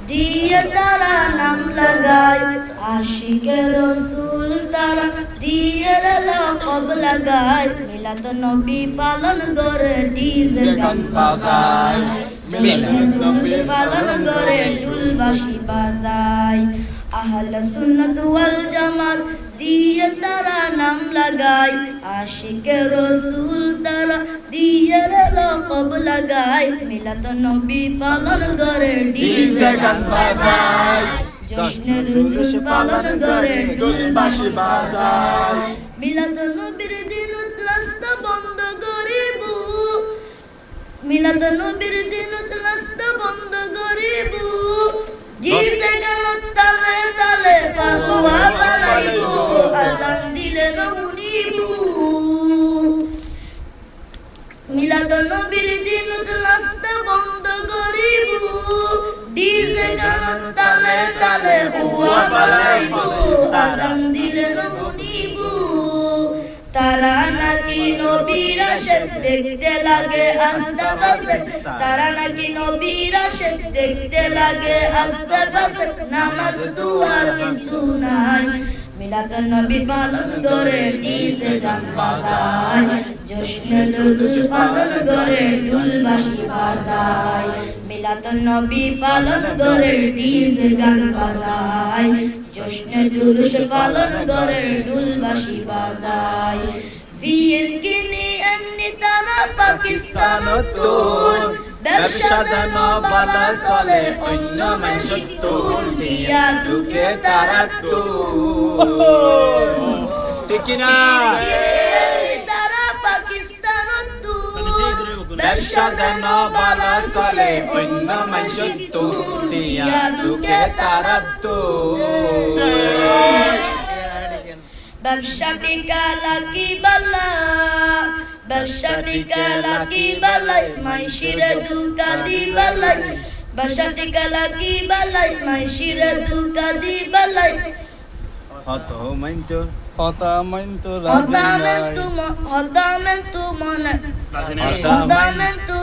দিয়ে তারা নাম লাগায় আশিকে রসুল তারা দিয়ে লকব লাগায় মিলাদ নবী পালন করে ডিজে গান বাজায় মিলাদ নবী পালন করে ঢোল বাঁশি বাজায় আহলে সুন্নাত ওয়াল জামাত দিয়ে তারা নাম লাগায় আশিকে রসুল তারা দিয়ে লকব লাগায় মিলাদ নবী পালন করে ডিজে গান বাজায় জশ্নে জুলুস পালন করে ঢোল বাঁশি বাজায় মিলাদ নবীর দিন উতলাস্তা বন্ধ করিব মিলাদ নবীর দিন উতলাস্তা বন্ধ করিব ডিজে গান তালে তালে পাকুয়া বানাইব আজান দিলে শুনিব মিলাদ নবীর দিন উতলাস্তা বন্ধ করিব ডিজে গান তালে তালে পাকুয়া বানাইব আজান দিলে শুনিব তারা নাকি নবীর আশিক দেখতে লাগে আস্তে পাশে তারা নাকি নবীর আশিক দেখতে লাগে আস্তে পাশে নামাজ দুয়া কিছু নাই মিলাদ নবী পালন করে ডিজে গান বাজায় জশ্নে জুলুস পালন করে ঢোল বাঁশি বাজায় মিলাদ নবী পালন করে ডিজে গান বাজায় জশ্নে জুলুস পালন করে ঢোল বাঁশি বাজায় বীর কিনি এমনি তারা পাকিস্তানত ব্যবসা যেন বালা চলে অন্য মানুষের তোল দিয়া ঢুকে তারা তো ঠিক না তারা পাকিস্তানত ব্যবসা যেন বালা চলে অন্য মানুষের তোল দিয়া ঢুকে তারা তো ব্যবসা টিকা লাগি বালা ব্যবসা টিকা লাগি বালাই মাইশিরে দুকা দি বালাই ব্যবসা টিকা লাগি বালাই মাইশিরে দুকা দি বালাই হত মাইন্তো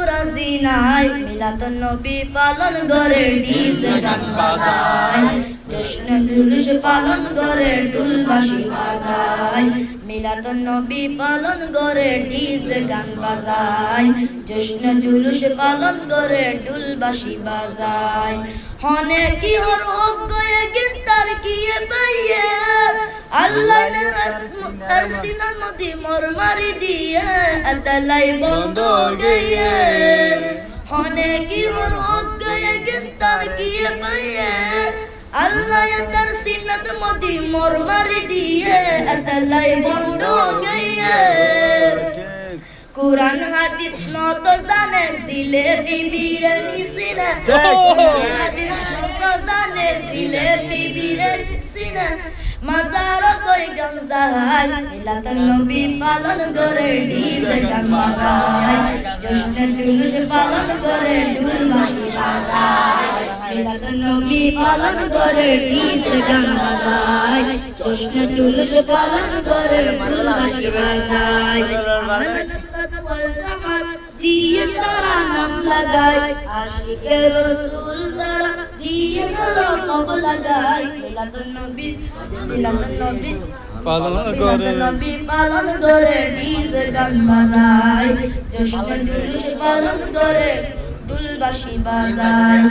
রাজি নাই মিলাদ নবী পালন করে ডিজে গান বাজায় জশ্নে জুলুস পালন করে ঢোল বাঁশি বাজায় মিলাদ নবী পালন করে ডিজে গান বাজায় জশ্নে জুলুস পালন করে ঢোল বাঁশি বাজায় হনে কি হর অজ্ঞয়ে গিন্তার কিয়ে পাইয়ে আল্লাহ তার সিনা নদী মোর মারি দিয়ে আদালাই বন্ধ গিয়ে হনে কি হর অজ্ঞয়ে গিন্তার কিয়ে পাইয়ে আল্লাহ তার সিনা নদী মোর মারি দিয়ে আদালাই বন্ধ গিয়ে কুরআন হাদিস নত জানে সিলে বিবিরে নিসিনা হাদিস নত জানে সিলে বিবিরে নিসিনা মাজার কই গান যায় মিলাদ নবী পালন করে ডিজে গান বাজায় জশ্নে জুলুস পালন করে ঢোল বাঁশি বাজায় মিলাদ নবী পালন করে ডিজে গান বাজায় জশ্নে জুলুস পালন করে ঢোল বাঁশি বাজায় দিয়ে তারা নাম লাগায় আশিকে রসুল তারা দিয়ে লকব লাগায় মিলাদ নবী পালন করে ডিজে গান বাজায় জশ্নে জুলুস পালন করে ঢোল বাঁশি বাজায়।